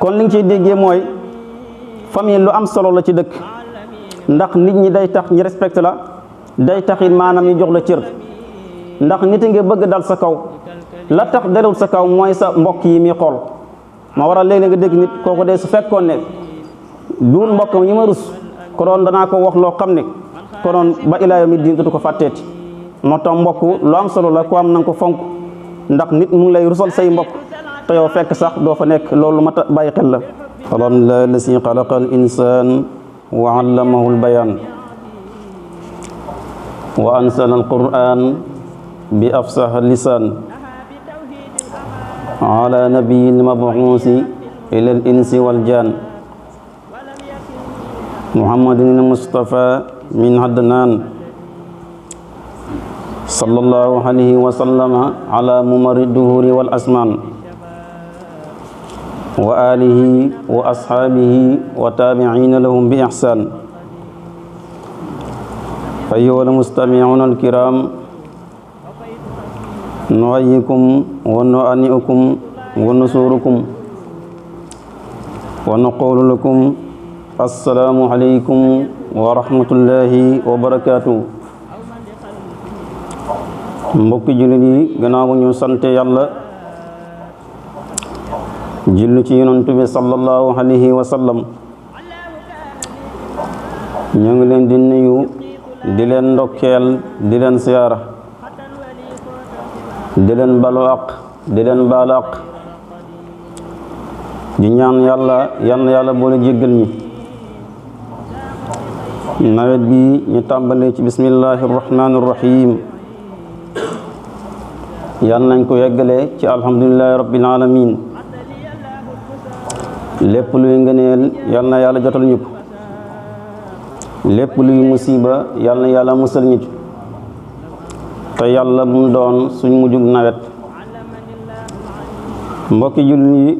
kon li nga ciy déggee mooy famille lu am solo la ci dëkk, ndax nit ñi day tax ñi respecté la, day taxit maanaam ñu jox la cër, ndax nit a nga bëgg dal sa kaw, la tax dalul sa kaw mooy sa mbokk yi muy xool. ma waral léeg-léeg nga dégg nit kooku de su fekkoon ne duul mbokkam ñi ma rus konoon danaa ko wax loo xam ne konoon ba ilaa yawmi diin du ko fàtteeti. moo tax mbokk lu am solo la, ku am na nga ko fonk, ndax nit mu ngi lay rusal say mbokk te yow fekk sax doo fa nekk, loolu mat a bàyyi xel la. alhamdulillahi allasi xalaqa al insan wa allamahu al bayan wa ansala al quran bi afsaha lisan ala nabiyil mabuusi ila al insi wal jan muhammadin al mustafa min adnan sallallahu alayhi wa sallama ala mumari duhuri wal asman wa alihi wa ashabihi wa tabi'ina lahum bi ihsan. ayyuhal mustami'una al-kiram, nuhayyikum wa nu'anni'ukum wa nusurukum wa naqulu lakum assalamu alaykum wa rahmatullahi wa barakatuh. mbokki jullit yi, gannaaw ñu sante yàlla julli ci yonent bi sallallahu alayhi wa sallam, ñu ngi leen di nuyu, di leen ndokkeel, di leen siyaara, di leen balu aq, di leen baalu aq, di ñaan yàlla boole jéggal ñi. nawet bi ñu tàmbalee ci bismillahi rahmaani rahim, yal nañ ko yeggalee ci alhamdulillahi rabbil alamin. lépp luy ngëneel yal na yàlla jotal ñu ko, lépp luy musiba yal na yàlla musal ñu ci, te yàlla bu mu doon suñ mujjug nawet. mbokki jullit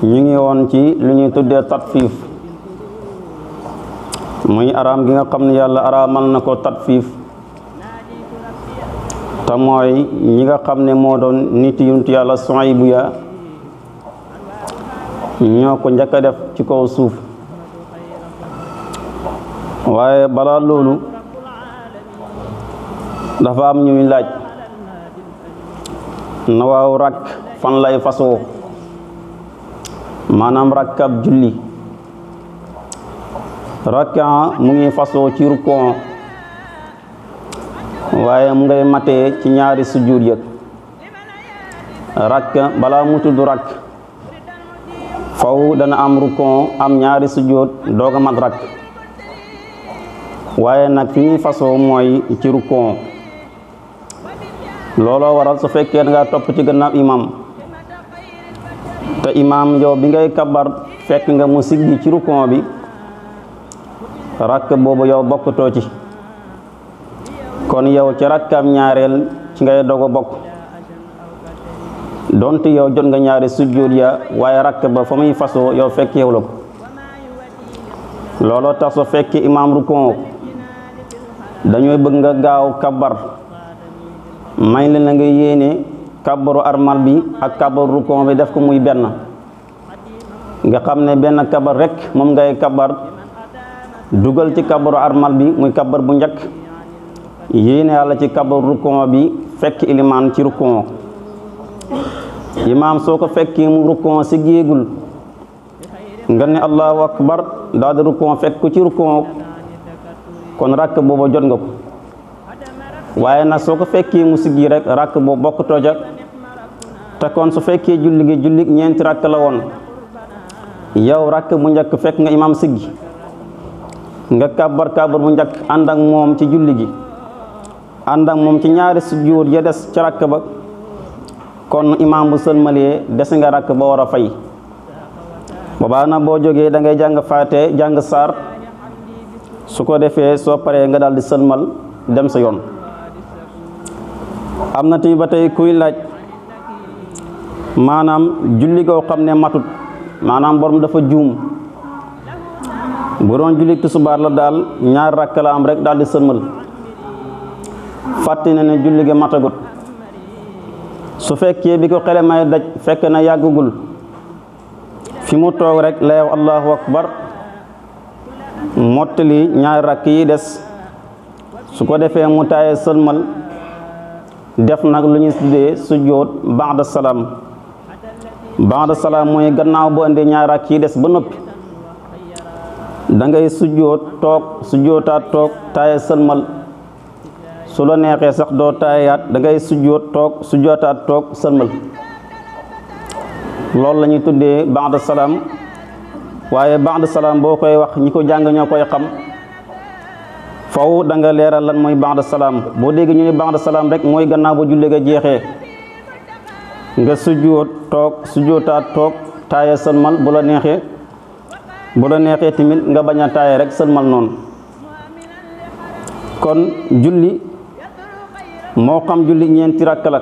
yi, ñu ngi woon ci lu ñuy tuddee tatfiif, muy araam gi nga xam ne yàlla araamal na ko tatfiif, te mooy ñi nga xam ne moo doon nit yuntu yàlla Suaybu ya ñoo ko njëkk a def ci kaw suuf. waaye balaa loolu dafa am ñuy laaj na waaw rakk fan lay fasoo, maanaam rakkab julli. rakka mu ngi fasoo ci rukon, waaye mu ngay matee ci ñaari sujjuud yëg. rakk balaa mu tudd rakk faw dana am rukon, am ñaari sujjuud doog a mat rakk. waaye nag fi ñuy fasoo mooy ci rukon. looloo waral su fekkee da nga topp ci gannaaw imam, te imam yow bi ngay kabar fekk nga mu siggi ci rukon bi, rakk boobu yow bokkutoo ci. kon yow ci rakkam ñaareel ci ngay doog a bokk, donte yow jot nga ñaari sujjóot ya, waaye rakk ba fa muy fasoo yow fekk yow la ko. looloo tax su fekkee imam rukon dañooy bëgg nga gaaw kabar, may leen la nga yéene kabaru armal bi ak kabaru rukon bi def ko muy benn, nga xam ne benn kabar rek moom ngay kabar dugal ci kabaru armal bi muy kabar bu njëkk, yéene yàlla ci kabaru rukon bi fekk ilimaan ci rukon. imaam soo ko fekkee mu rukon si géegul nga ne allahu akbar daal di rukon fekk ko ci rukon, kon rakk boobu jot nga ko. waaye nag soo ko fekkee mu siggi rek rakk boobu bokk toja, te kon su fekkee julli gi julli ñeenti rakk la woon, yow rakk bu njëkk fekk nga imaam siggi, nga kabar bu njëkk ànd ak moom ci julli gi, ànd ak moom ci ñaari sujjóot ya des ci rakk ba, kon imaam bu sëlmalee des nga rakk ba war a fay. boobaa na boo jógee da ngay jàng faate, jàng saar, su ko defee soo paree nga daal di sëlmal dem sa yoon. am na tamit ba tey kuy laaj maanaam julli goo xam ne matut, maanaam borom dafa juum. bu doon julli tisbaar la daal ñaar rakk la am rek daal di sëlmal, fàtte na ne julli gi matagut. su fekkee bi ko xele may daj fekk na yàggugul, fi mu toog rek lay wax allahu akbar mottali ñaari rakk yi des su ko defee mu taaye sëlmal def nag lu ñu tuddee sujjóot ba'da salaam ba'da salaam mooy gannaaw bu indi ñaari rakk yi des ba noppi da ngay sujjóot toog sujjóotaat toog taaye sëlmal su la neexee sax doo taayaat da ngay sujjóot toog sujjóotaat toog sëlmal loolu la ñuy tuddee ba'da salaam waaye ba'da salaam boo koy wax ñi ko jàng ñoo koy xam faw da nga leeral lan mooy ba'da salaam boo dégg ñu ne ba'da salaam rek mooy gannaaw ba julli ga jeexee nga sujjóot toog sujjóotaat toog taaye sëlmal bu la neexee tamit nga bañ a taaye rek sëlmal noonu kon julli moo xam julli ñeenti rakk la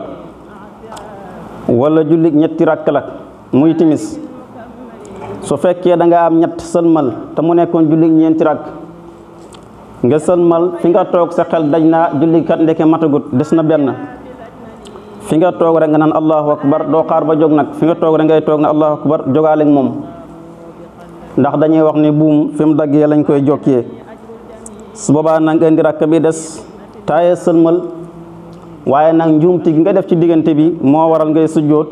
wala julli ñetti rakk la muy timis su fekkee da nga am ñett sëlmal te mu nekkoon julli ñeenti rakk nga sëlmal fi nga toog sa xel daj naa julli kat ndeke matagut des na benn fi nga toog rek nga naan allahu akbar doo xaar ba jóg nag fi nga toog rek ngay toog na allahu akbar jógaale ak moom ndax dañuy wax ne buum fi mu daggee lañ koy jokkee su boobaa nag nga indi rakk bi des taaye sëlmal waaye nag njuumti gi nga def ci diggante bi moo waral ngay sujjóot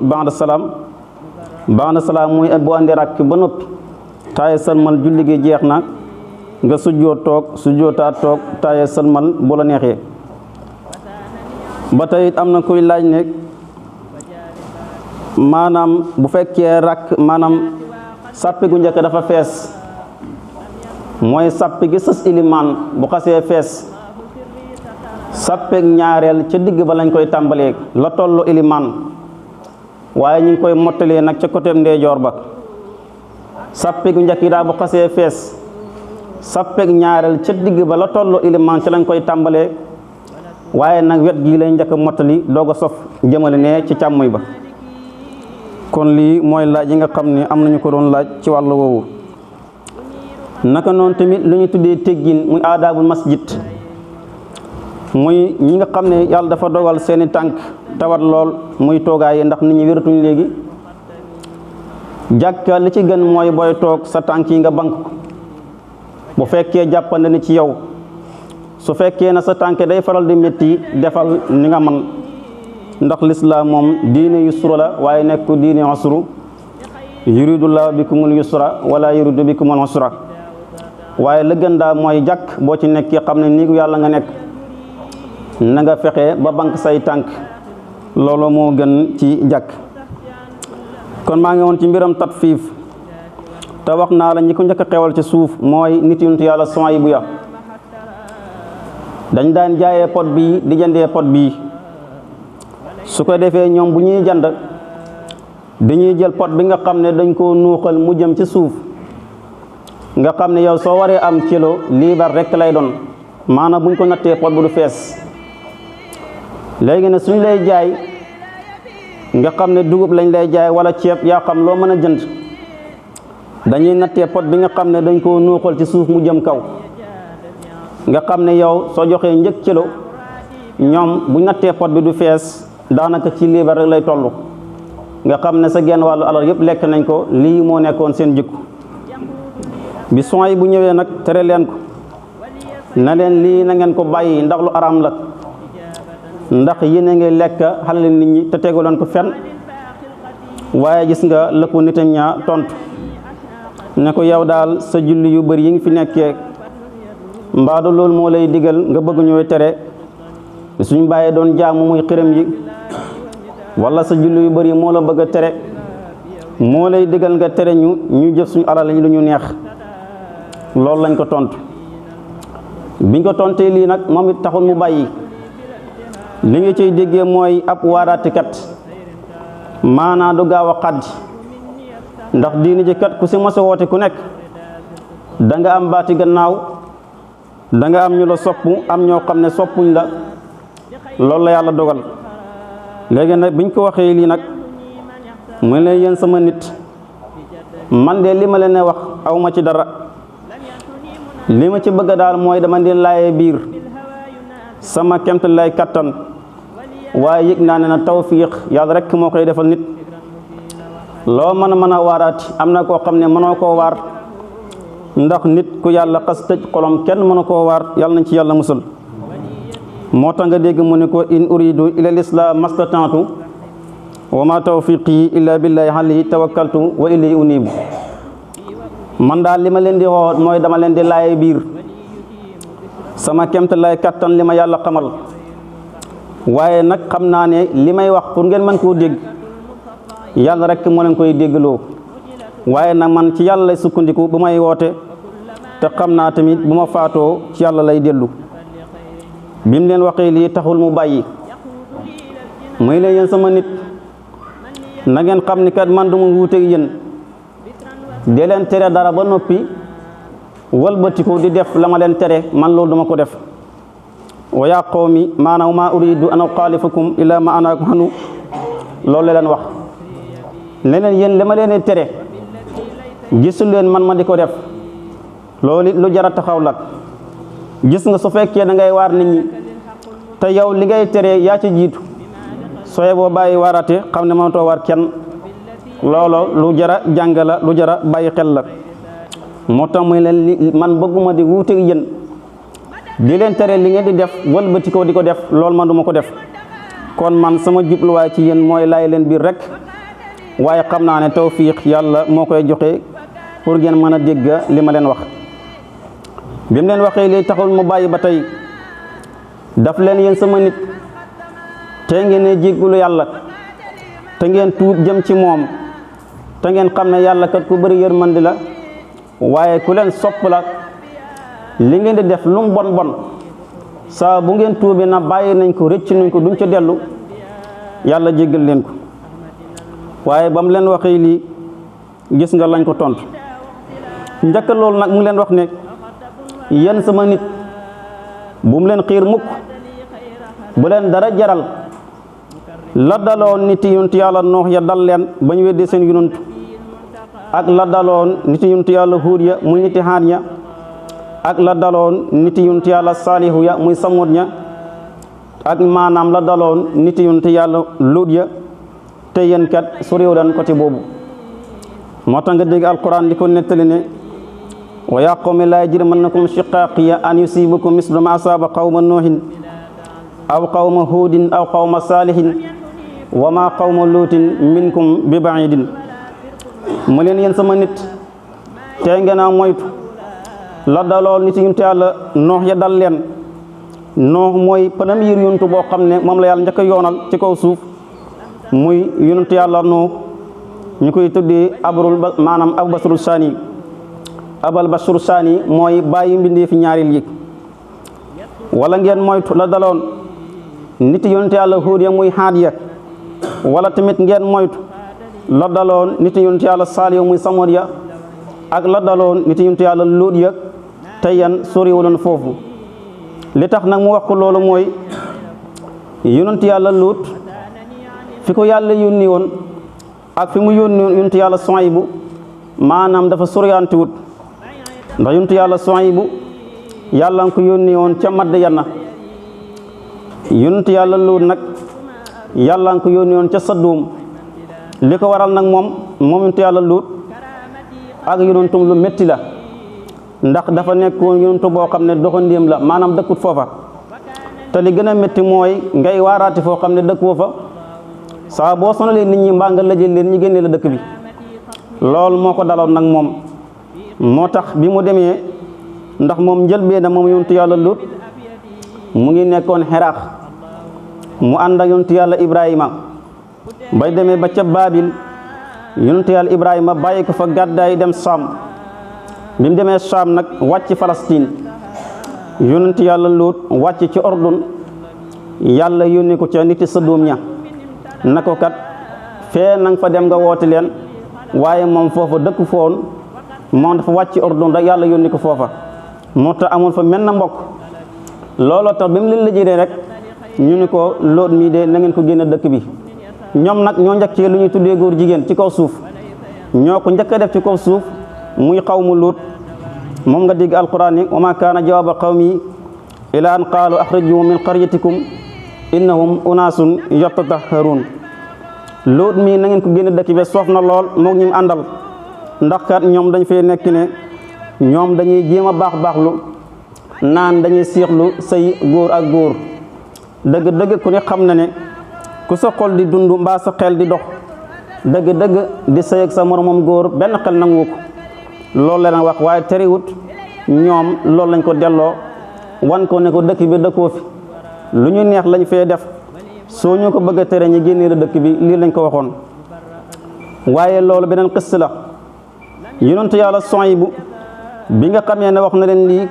ba'da salaam muy boo andi rakk ba noppi taaye sëlmal julli gi jeex na nga sujjóot toog sujjóotaat toog taaye sëlmal bu la neexee ba tey am na kuy laaj ne maanaam bu fekkee rakk maanaam sàppi gu njëkk dafa fees mooy sàppi gi sës ilimaan bu xasee fees sàppeek ñaareel ca digg ba lañ koy tàmbalee la tollu ilimaan waaye ñu ngi koy mottalee nag ca côté ndeyjoor ba sàppi gu njëkk yi daal bu xasee fees sàppeek ñaareel ca digg ba la tollu ilimaan ca lañ koy tàmbalee waaye nag wet gii lay njëkk mottali doog a sof jëmale ne ci càmmoñ ba kon lii mooy laaj yi nga xam ne am nañu ko doon laaj ci wàllu woowu naka noonu tamit lu ñu tuddee teggin muy aadaabul masjid muy ñi nga xam ne yàlla dafa dogal seeni tànk tawat lool muy toogaay ndax nit ñi wératuñ léegi jàkka li ci gën mooy booy toog sa tànk yi nga bank ko bu fekkee jàppande ni ci yow su fekkee na sa tànk day faral di métti defal ni nga man ndax lislaam moom diine yusra la waaye nekku diine usru yuridullahu bikumul yusra wala yuridu bikumul usra waaye la gën daa mooy jàkk boo ci nekkee xam ne nii yàlla nga nekk na nga fexe ba bank say tànk loolu moo gën ci jàkk kon maa ngi woon ci mbiram tatfiif te wax naa la ñi ko njëkk a xewal ci suuf mooy nit yuntu yàlla Suwaybu ya dañ daan jaayee pot bii di jëndee pot bii su ko defee ñoom bu ñuy jënd dañuy jël pot bi nga xam ne dañ koo nuuxal mu jëm ci suuf nga xam ne yow soo waree am kilo liibar rekk lay doon maanaam buñ ko nattee pot bu du fees léegi ne suñ lay jaay nga xam ne dugub lañ lay jaay wala ceeb yaa xam loo mën a jënd dañuy nattee pot bi nga xam ne dañ koo nuuxal ci suuf mu jëm kaw nga xam ne yow soo joxee njëg kilo ñoom bu nattee pot bi du fees daanaka ci liibar rek lay toll nga xam ne sa genn wàllu alal yëpp lekk nañ ko lii moo nekkoon seen jikko bi soy bu ñëwee nag tere leen ko na leen lii na ngeen ko bàyyi ndax lu araam la ndax yéen a ngi lekk xalal nit ñi te tegu leen ko fen waaye gis nga la ko nitam ñaa tontu ne ko yow daal sa julli yu bëri yi ngi fi nekkee mbaadu loolu moo lay digal nga bëgg ñooy tere suñ bàyyee doon jaamu muy xiram yi wala sa julli yu bëri moo la bëgg a tere moo lay digal nga tere ñu jëf suñu alal yi lu ñu neex loolu lañ ko tontu biñ ko tontee lii nag moom it taxul mu bàyyi li nga ciy déggee mooy ab waaraatikat maanaa du gaaw a xaddi ndax diini ji kat ku si mos a woote ku nekk da nga am baati gannaaw da nga am ñu la soppu am ñoo xam ne soppuñ la loolu la yàlla dogal léegi nag biñ ko waxee lii nag mu ne yéen sama nit man de li ma leen wax awma ci dara li ma ci bëgg daal mooy dama di laayee biir sama kemt lay kattan waaye yëg naa ne na tawfiq yàlla rek moo koy defal nit loo mën a waaraati am na koo xam ne mënoo koo waar ndax nit ku yàlla xas tëj xolom kenn mënu koo waar yàlla nañ ci yàlla musal moo tax nga dégg mu ne ko in uridu ila lislam mastata'tu wa ma tawfiqi illa billahi alayhi tawakkaltu wa ilayhi unibu man daal li ma leen di xoo mooy dama leen di laaye biir sama kemt lay kattan li ma yàlla xamal waaye nag xam naa ne li may wax pour ngeen mën koo dégg yàlla rek moo leen koy déggloo waaye nag man ci yàlla lay sukkandiku bu may woote te xam naa tamit bu ma faatoo ci yàlla lay dellu bi mu leen waxee lii taxul mu bàyyi muy leen yéen sama nit na ngeen xam ni kat man du ma wuuteeg yéen de leen tere dara ba noppi walbatiku di def la ma leen tere man loolu duma ko def wa yaa qawmi maanaam ma uridu an uxaalifakum ila ma anaakum anhu loolu la leen wax leneen yéen li ma leen tere gisul leen man ma di ko def loolu lu jar a taxaw la gis nga su fekkee da ngay waar nit ñi te yow li ngay tere yaa ci jiitu sooy boo bàyyi waarate xam ne mënatoo waar kenn loolo lu jara jàng la lu jara bàyyi xel la moo tax muy leen man bëgguma di wuuteeg yéen di leen tere li ngeen di def wëlbati ko di ko def loolu man duma ko def kon man sama jubluwaay ci yéen mooy laay leen biir rek waaye xam naa ne tawfiq yàlla moo koy joxe pour ngeen mën a dégg li ma leen wax bi mu leen waxee lii taxul mu bàyyi ba tey daf leen yéen sama nit te ngeen ne jéggalu yàlla te ngeen tuub jëm ci moom te ngeen xam ne yàlla kat ku bëri yërmandi la waaye ku leen sopp la li ngeen di def lu mu bon bon saa bu ngeen tuubi na bàyyi nañ ko rëcc nañ ko duñ ca dellu yàlla jéggal leen ko waaye ba mu leen waxee lii gis nga lañ ko tontu njëkk loolu nag mu leen wax ne yéen sama nit bu mu leen xiir mukk bu leen dara jaral la daloon nit yonent yàlla noox ya dal leen ba ñu weddi seen yonent ak la daloon nit yonent yàlla huud ya muy niti xaat ña ak la daloon nit yonent yàlla saalihu ya muy samut ña ak maanaam la daloon nit yonent yàlla luut ya te yéen kat su réew dan côté boobu moo tax nga dégg alquran di ko nettali ne wa yaa qawmi laa yajrimannakum shiqaaqiya an yusibakum mislu ma asaaba qawma noohin aw qawma huudin aw qawma saalihin wa ma qawma luutin minkum bi baidin mu leen yéen sama nit tey ngeen a moytu la daloon nit yonent yàlla noox ya dal leen noox mooy premier yonent boo xam ne moom la yàlla njëkk a yoonal ci kaw suuf muy yonent yàlla noox ñu koy tuddee maanaam abal basru saani mooy bàyyi mbindee fi ñaaril yi wala ngeen moytu la daloon nit yonent yàlla huud ya muy xaad ya wala tamit ngeen moytu la daloon nit yonent yàlla saaliw muy samud ya ak la daloon nit yonent yàlla luut ya te yan soriwuloon foofu li tax nag mu wax ko loolu mooy yonent yàlla luut fi ko yàlla yónni woon ak fi mu yónni woon yonent yàlla Suaybu maanaam dafa soriyantiwut ndax yonent yàlla Suaybu yàlla nga ko yónni woon ca Madyana yonent yàlla luut nag yàlla nga ko yónni woon ca Sadum li ko waral nag moom yonent yàlla luut ak yonentum lu métti la ndax dafa nekkoon yonentu boo xam ne doxandéem la maanaam dëkkut foofa te li gën a métti mooy ngay waaraati foo xam ne dëkk foofa saa boo sonalee nit ñi mbaa nga lëjël leen ñi génnee la dëkk bi loolu moo ko daloon nag moom moo tax bi mu demee ndax moom njëlbeen na moom yonentu yàlla luut mu ngi nekkoon Xeraax mu ànd ak yonentu yàlla Ibrahima bay demee ba ca Baabil yonentu yàlla Ibrahima bàyyi ko fa gàddaay dem Saam bi mu demee Saam nag wàcc Palestine yonentu yàlla luut wàcc ci Ordun yàlla yónni ko ca niti Sadum ña na ko kat fee nang fa dem nga woote leen waaye moom foofa dëkk foon moom dafa wàcc Ordun rek yàlla yónni ko foofa moo tax amul fa mel na mbokk looloo tax bi mu leen lëjëree rek ñu ni ko Lóot mii de na ngeen ko génne dëkk bi ñoom nag ñoo njëkkee lu ñuy tuddee góor jigéen ci kaw suuf ñoo ko njëkk a def ci kaw suuf muy xawmu Lóot moom nga dégg alquran ni wa ma kaana jawaaba qawmi ila an qaalu axrijuu min qaryatikum innahum unaasun yatatahharuun Luut mii na ngeen ko génne dëkk bi soof na lool moog ñi mu àndal ndax kat ñoom dañ fay nekk ne ñoom dañuy jéem a baaxlu naan dañuy siixlu say góor ak góor dëgg-dëgg ku ne xam na ne ku sa xol di dund mbaa sa xel di dox dëgg-dëgg di sëy ak sa moromam góor benn xel nangu ko loolu la wax waaye terewut ñoom loolu lañ ko delloo wan ko ne ko dëkk bi dëkkoo fi lu ñu neex lañ fee def soo ñu ko bëgg a tere ñu génnee la dëkk bi lii lañ ko waxoon. waaye loolu beneen xis la yonent yàlla Suwaybu bi nga xamee ne wax na leen lii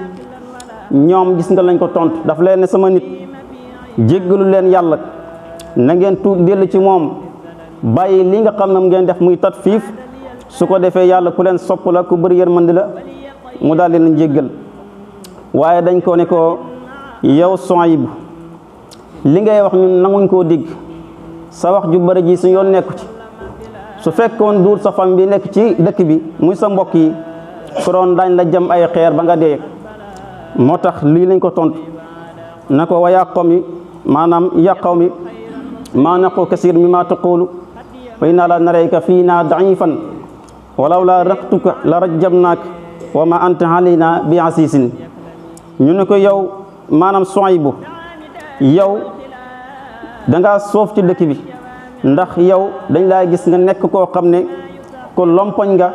ñoom gis nga lañ ko tontu daf leen ne sama nit jéggalu leen yàlla na ngeen tuub dellu ci moom bàyyi li nga xam ne ngeen def muy tatfiif su ko defee yàlla ku leen sopp la ku bëri yërmandi la mu daal leen jéggal. waaye dañ ko ne ko yow Suwaybu li ngay wax ñun nanguñ koo digg sa wax ju bëri ji su yoon nekku ci su fekkoon duur sa fam bi nekk ci dëkk bi muy sa mbokk yi konoon dañ la jëm ay xeer ba nga dee. moo tax lii lañ ko tontu na ko wa yaa qawmi maanaam yaa qawmi maa naqu kasiir mimmaa taqulu wa innaa la narayka fiinaa da'iifan walaw laa raqtuka la rajamnaak wa maa anta alaynaa bi asiisin. ñu ne ko yow maanaam Suwaybu yow dangaa soof ci dëkk bi ndax yow dañ laa gis nga nekk koo xam ne ku lompoñ nga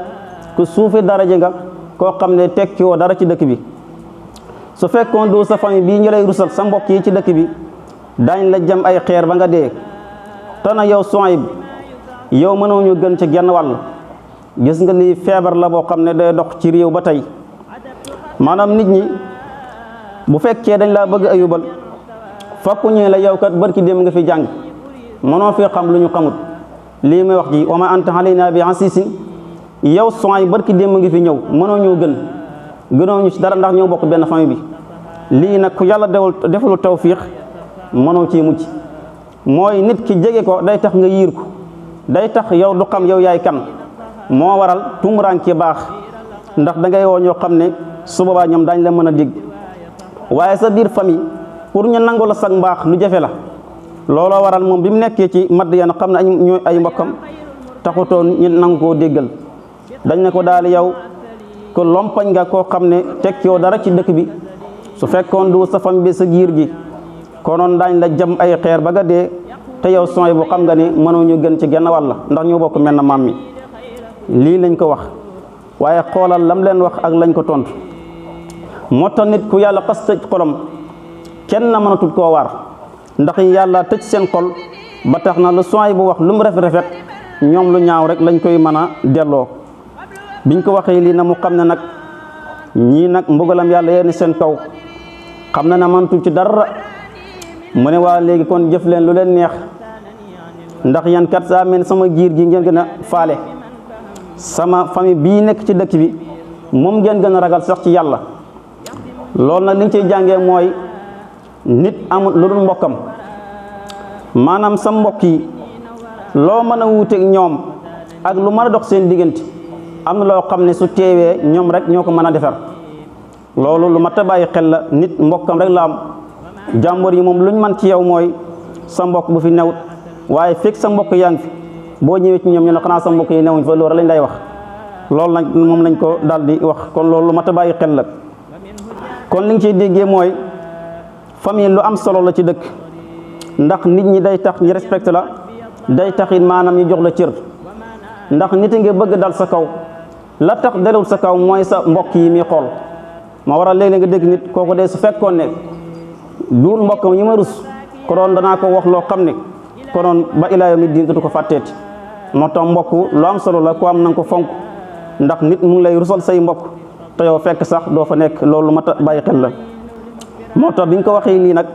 ku suufe daraja nga koo xam ne tekki woo dara ci dëkk bi. su fekkoon du sa famille bii ñu lay rusal sa mbokk yi ci dëkk bi daañ la jëm ay xeer ba nga dee. te na yow Suwaybu yow mënoo ñu gën ci genn wàll gis nga lii feebar la boo xam ne day dox ci réew ba tey maanaam nit ñi bu fekkee dañ laa bëgg ayubal fokk ñu la yow kat barki dem nga fi jàng mënoo fi xam lu ñu xamut lii may wax ji wa ma anta alaynaa bi asiisin yow Suwaybu barki dem nga fi ñëw mënoo ñoo gënoo ñu ci dara ndax ñoo bokk benn famille bi. lii nag ku yàlla defulu tawfiix mënoo ci mucc mooy nit ki jege ko day tax nga yiir ko day tax yow du xam yow yaay kan moo waral tumuraanke baax ndax da ngay woo ñoo xam ne su boobaa ñoom daañ la mën a dégg. waaye sa biir famille pour ñu nangu la sag mbaax lu jafe la looloo waral moom bi mu nekkee ci Madyan xam ne ñooy ay mbokkam taxutoon ñu nangu koo déggal dañ ne ko daal yow ko lompañ nga koo xam ne tekki yow dara ci dëkk bi su fekkoon du sa famille bi sa giir gi konoon daañ la jëm ay xeer ba nga dee te yow Suwaybu xam nga ne mënoo ñu gën ci genn wàll ndax ñoo bokk mel na maam mi. lii lañ ko wax waaye xoolal lam leen wax ak lañ ko tontu moo tax nit ku yàlla xas tëj xolam kenn na mënatul koo waar ndax yàlla tëj seen xol ba tax na lu Suwaybu wax lu mu rafet ñoom lu ñaaw rek lañ koy mën a delloo. biñ ko waxee lii na mu xam ne nag ñii nag mbugalam yàlla yéen seen kaw xam na ne mënatul ci dara mu ne waa léegi kon jëf leen lu leen neex ndax yan kat saa mel sama giir gi ngeen gën a faale sama famille bii nekk ci dëkk bi moom ngeen gën a ragal sax ci yàlla. loolu nag li ñu ciy jàngee mooy nit amul lu dul mbokkam maanaam sa mbokk yi loo mën a wuuteeg ñoom ak lu mën a dox seen diggante am na loo xam ne su teewee ñoom rek ñoo ko mën a defar. loolu lu mat a bàyyi xel la nit mbokkam rek la am jàmbur yi moom luñ mën ci yow mooy sa mbokk bu fi newut waaye fekk sa mbokk yaa ngi fi boo ñëwee ci ñoom ñu ne xanaa sa mbokk yi newuñ fa loolu lañ lay wax. loolu nag moom lañ ko daal di wax kon loolu lu mat a bàyyi xel la. kon li nga ciy déggee mooy famille lu am solo la ci dëkk ndax nit ñi day tax ñu respecté la day taxit maanaam ñu jox la cër ndax nit nga bëgg dal sa kaw la tax dalul sa kaw mooy sa mbokk yi muy xool ma waral léeg-léeg nga dégg nit kooku de su fekkoon ne duul mbokkam yi ma rus konoon danaa ko wax loo xam ne konoon ba ilaa yawmi diin du ko fàtteeti. moo tax mbokk lu am solo la ko am na ko fonk ndax nit mu ngi lay rusal say mbokk te yow fekk sax doo fa nekk loolu mat a bàyyi xel la. moo tax biñ ko waxee lii nag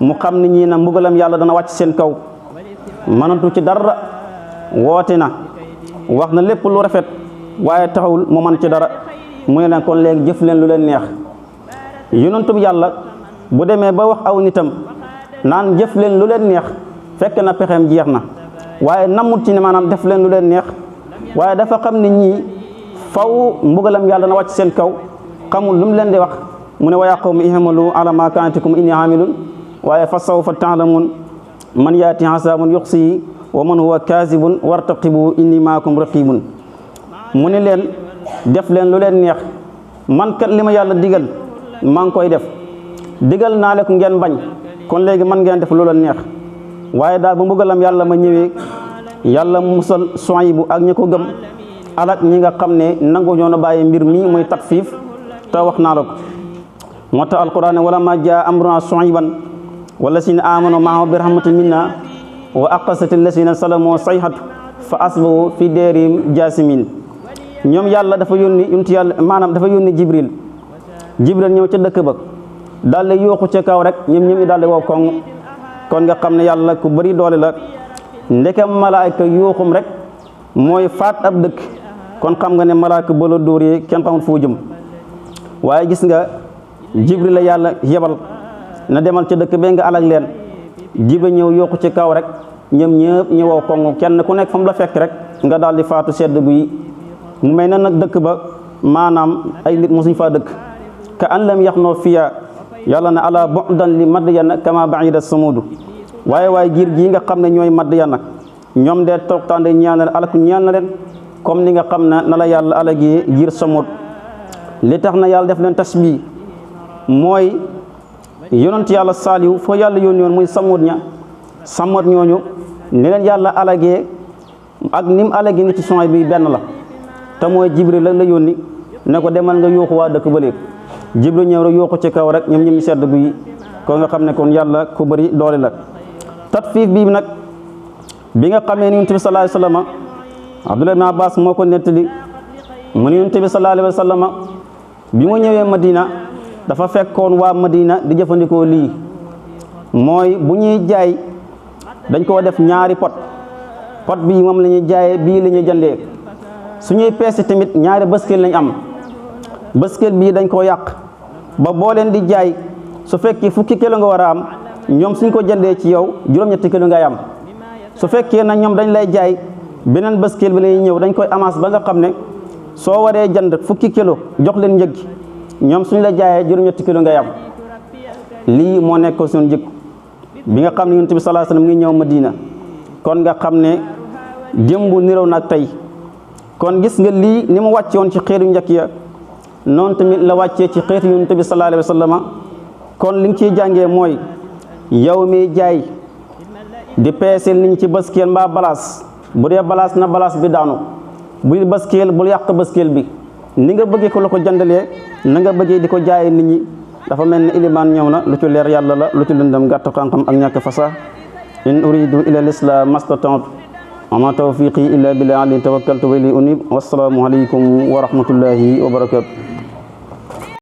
mu xam ne ñii na mbugalam yàlla dana wàcc seen kaw mënatu ci dara woote na wax na lépp lu rafet waaye taxawul mu mën ci dara mu ne leen kon léegi jëf leen lu leen neex. yonentub yàlla bu demee ba wax aw nitam naan jëf leen lu leen neex fekk na pexeem jeex na waaye namut ci ne maanaam def leen lu leen neex waaye dafa xam ne ñii faw mbugalam yàlla dana wàcc seen kaw xamul lu mu leen di wax mu ne wa yaa qawmi i'malu ala ma kanatikum inni amilun waaye fa sawfa ta'lamun man yaati asaabun yuxsihi wa man huwa kaazibun wartaqibu inni maakum raqibun mu ne leen def leen lu leen neex man kat li ma yàlla digal maa ngi koy def digal naa leen ko ngeen bañ kon léegi man ngeen def lu leen neex waaye daal bu mbugalam yàlla ma ñëwee yàlla musal Suaybu ak ñi ko gëm alak ñi nga xam ne nangu ñoo na bàyyi mbir mi muy takfiif te wax naa la ko moo tax alquran ne wala ma jaa amruna Suayban wallasina amanu maahu bi rahmatin minna wa aqasat allasina salamu sayhatu fa asbahu fi deerim jaasimin ñoom yàlla dafa yónni yonent yàlla maanaam dafa yónni jibril ñëw ca dëkk ba daal di yooxu ca kaw rek ñoom daal di wow koŋ kon nga xam ne yàlla ku bëri doole la ndekam malaayka yooxum rek mooy faat ab dëkk kon xam nga ne malaayka ba la dóoree kenn xamul foo jëm waaye gis nga jibril la yàlla yebal na demal ca dëkk ba nga alag leen jibril ñëw yooxu ci kaw rek ñoom ñëpp ñu wow koŋ kenn ku nekk fa mu la fekk rek nga daal di faatu sedd guy mu may na nag dëkk ba maanaam ay nit mosuñ faa dëkk ka an lam yaxnoo fiya yàlla na ala bu'dan li madyana kama ba'ida samudu waaye giir gii nga xam ne ñooy madyana ñoom de toogtaande ñaan na leen alaku ñaan na leen comme ni nga xam ne na la yàlla alagee giir samud li tax na yàlla def leen tasbih mooy yonent yàlla saaliw foo yàlla yónni woon muy samud ñooñu ni leen yàlla alagee ak ni mu alagee nit ci son bi benn la te mooy jibril la yónni ne ko demal nga yooxu waa dëkk ba léegi jibril ñëw rek yooxu ci kaw rek ñoom ñu sedd guy ko nga xam ne kon yàlla ku bëri doole la tatfiif bii nag bi nga xamee ni yonent bi sallallahu alayhi wa sallam Abdullah ibn Abbas moo ko nettali mu ne yonent bi sallallahu alayhi wa sallam bi mu ñëwee Madina dafa fekkoon waa Madina di jëfandikoo lii mooy bu ñuy jaay dañ koo def ñaari pot bii moom la ñuy jaayee bii la ñuy jëndee su ñuy peese tamit ñaari basket lañ am basket bii dañ koo yàq ba boo leen di jaay su fekkee fukki kilo nga war a am ñoom suñ ko jëndee ci yow juróom-ñetti kilo ngay am su fekkee nag ñoom dañ lay jaay beneen basket bi lay ñëw dañ koy avance ba nga xam ne soo waree jënd fukki kilo jox leen njëg ñoom suñ la jaayee juróom-ñetti kilo ngay am lii moo nekk suñu jikko bi nga xam ne yonent bi sallallahu alayhi wasallam ngi ñëw Madina kon nga xam ne démb niraw nag tey kon gis nga lii ni mu wàcce woon ci xeetu njëkk ya noonu tamit la wàccee ci xeetu yonent bi sallallahu alayhi wasallam kon li nga ciy jàngee mooy yow mi jaay di peeseel nit ñi ci baskeel mbaa balaas bu dee balaas na balaas bi daanu buy baskeel bul yàq baskeel bi ni nga bëggee ko la ko jëndalee na nga bëggee di ko jaayee nit ñi dafa mel ne ilimaan ñëw na lu ci leer yàlla la lu ci lëndëm gàtt xam-xam ak ñàkk fasa in uridu ila l-islam mastata'tu wa ma tawfiqi illa billah alayhi tawakkaltu wa ilayhi unib wassalaamu alaykum wa rahmatullahi wa barakatuh